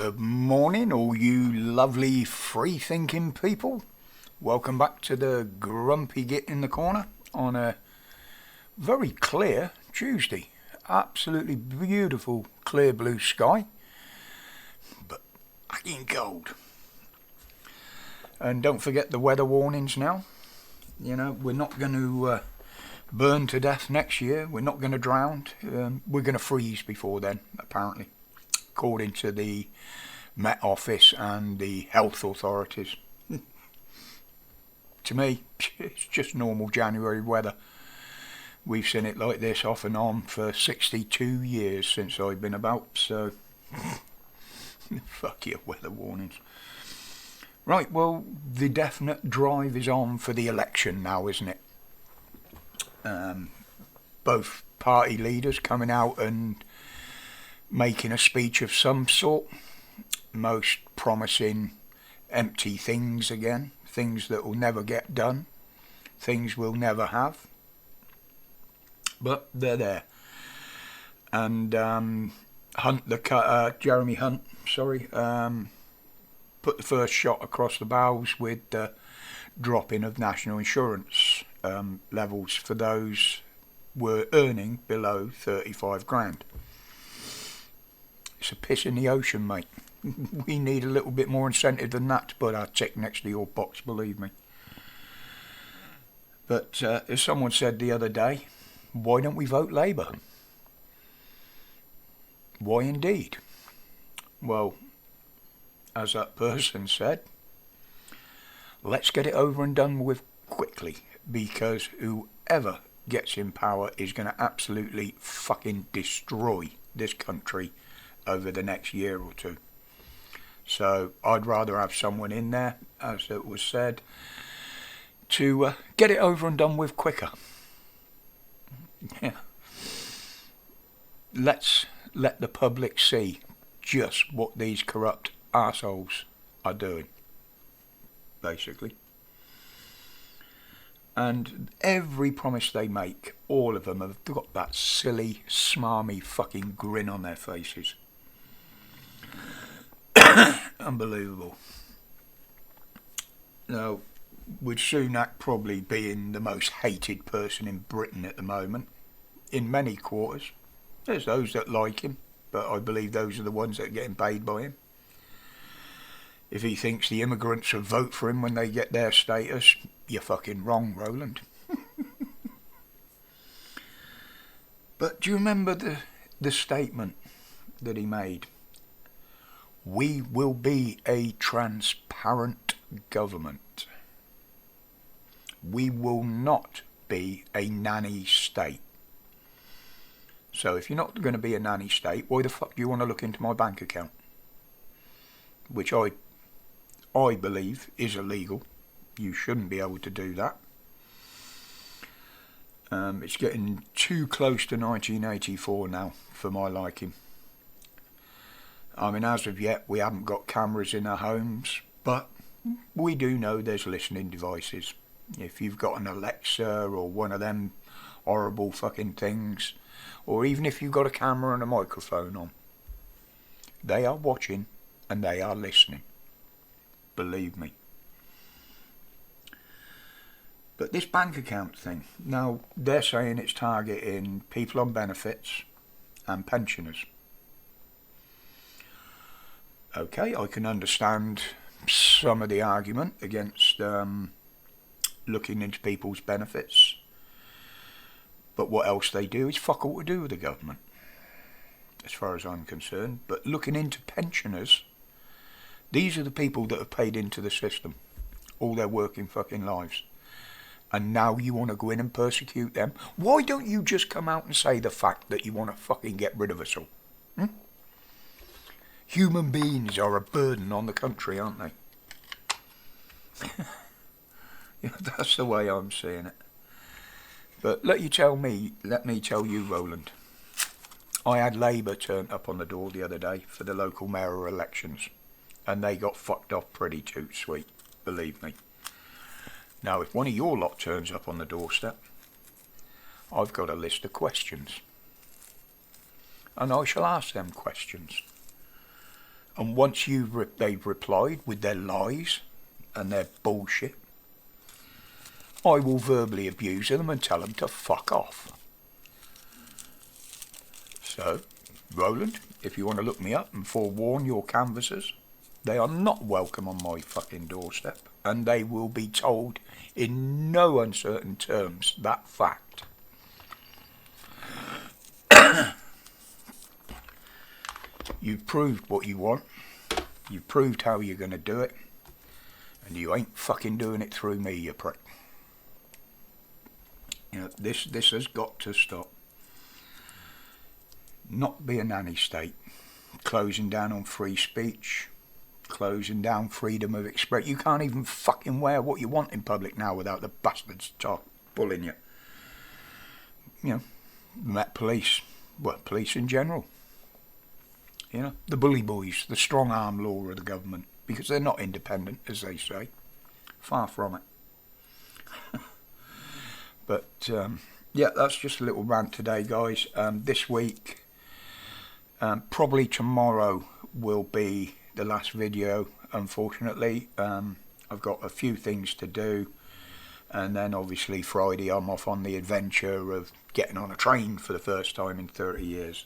Good morning, all you lovely free-thinking people. Welcome back to the Grumpy Git in the Corner on a very clear Tuesday. Absolutely beautiful clear blue sky, but fucking cold. And don't forget the weather warnings now. You know, we're not going to burn to death next year. We're not going to drown. We're going to freeze before then, apparently, according to the Met Office and the health authorities. To me, it's just normal January weather. We've seen it like this off and on for 62 years since I've been about, so fuck your weather warnings. Right, well, the definite drive is on for the election now, isn't it? Both party leaders coming out and making a speech of some sort, most promising empty things again, things that will never get done, things we'll never have, but they're there. And Jeremy Hunt, put the first shot across the bows with the dropping of national insurance levels for those were earning below 35 grand. It's a piss in the ocean, mate. We need a little bit more incentive than that to put our tick next to your box, believe me. But as someone said the other day, why don't we vote Labour? Why indeed? Well, as that person said, let's get it over and done with quickly, because whoever gets in power is going to absolutely fucking destroy this country over the next year or two. So I'd rather have someone in there, as it was said, to get it over and done with quicker. Yeah. Let's let the public see just what these corrupt arseholes are doing, basically. And every promise they make, all of them have got that silly, smarmy fucking grin on their faces. Unbelievable. Now, with Sunak probably being the most hated person in Britain at the moment, in many quarters, there's those that like him, but I believe those are the ones that are getting paid by him. If he thinks the immigrants will vote for him when they get their status, you're fucking wrong, Roland. But do you remember the statement that he made? We will be a transparent government. We will not be a nanny state. So if you're not going to be a nanny state, why the fuck do you want to look into my bank account? Which I believe is illegal. You shouldn't be able to do that. It's getting too close to 1984 now for my liking. I mean, as of yet, we haven't got cameras in our homes, but we do know there's listening devices. If you've got an Alexa or one of them horrible fucking things, or even if you've got a camera and a microphone on, they are watching and they are listening. Believe me. But this bank account thing, now they're saying it's targeting people on benefits and pensioners. Okay, I can understand some of the argument against looking into people's benefits. But what else they do is fuck all to do with the government, as far as I'm concerned. But looking into pensioners, these are the people that have paid into the system all their working fucking lives. And now you want to go in and persecute them? Why don't you just come out and say the fact that you want to fucking get rid of us all? Human beings are a burden on the country, aren't they? Yeah, that's the way I'm seeing it. But let me tell you, Roland, I had Labour turn up on the door the other day for the local mayoral elections, and they got fucked off pretty too sweet, believe me. Now, if one of your lot turns up on the doorstep, I've got a list of questions, and I shall ask them questions. And once they've replied with their lies and their bullshit, I will verbally abuse them and tell them to fuck off. So, Roland, if you want to look me up and forewarn your canvassers, they are not welcome on my fucking doorstep, and they will be told in no uncertain terms that fact. You've proved what you want, you've proved how you're going to do it, and you ain't fucking doing it through me, you prick. You know, this has got to stop. Not be a nanny state, closing down on free speech, closing down freedom of expression. You can't even fucking wear what you want in public now without the bastards bullying you. You know, Met police, well, police in general. You know, the bully boys, the strong arm law of the government, because they're not independent, as they say. Far from it. But, yeah, that's just a little rant today, guys. This week, probably tomorrow will be the last video, unfortunately. I've got a few things to do, and then obviously Friday I'm off on the adventure of getting on a train for the first time in 30 years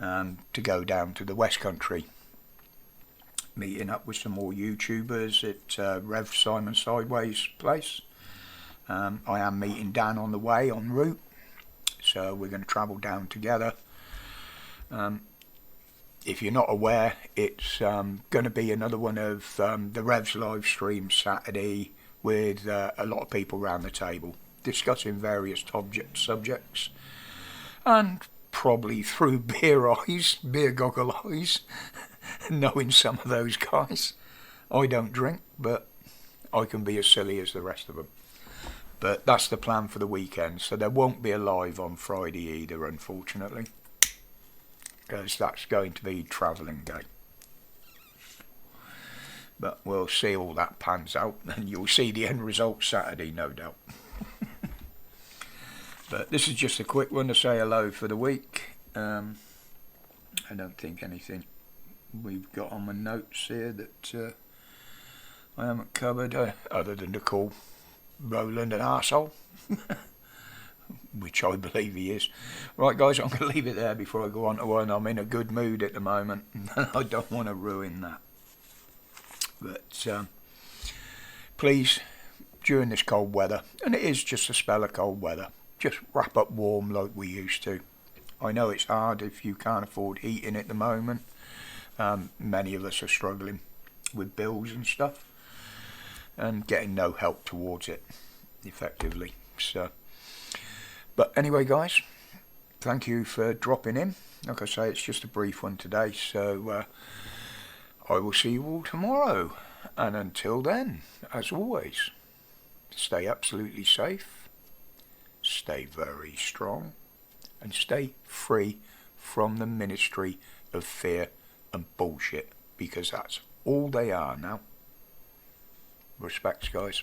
to go down to the West Country, meeting up with some more YouTubers at Rev Simon Sideways place. I am meeting Dan on the way en route, so we're going to travel down together. If you're not aware, it's going to be another one of the Rev's live streams Saturday with a lot of people around the table discussing various subjects, and probably through beer goggle eyes, knowing some of those guys. I don't drink, but I can be as silly as the rest of them. But that's the plan for the weekend, so there won't be a live on Friday either, unfortunately, because that's going to be travelling day. But we'll see all that pans out, and you'll see the end result Saturday, no doubt. But this is just a quick one to say hello for the week. I don't think anything we've got on my notes here that I haven't covered, other than to call Roland an arsehole. Which I believe he is. Right, guys, I'm going to leave it there before I go on to one. I'm in a good mood at the moment, and I don't want to ruin that. But please, during this cold weather, and it is just a spell of cold weather, just wrap up warm like we used to. I know it's hard if you can't afford heating at the moment. Many of us are struggling with bills and stuff, and getting no help towards it, effectively. So, but anyway, guys, thank you for dropping in. Like I say, it's just a brief one today, so I will see you all tomorrow. And until then, as always, stay absolutely safe, stay very strong, and stay free from the ministry of fear and bullshit, because that's all they are now. Respects, guys.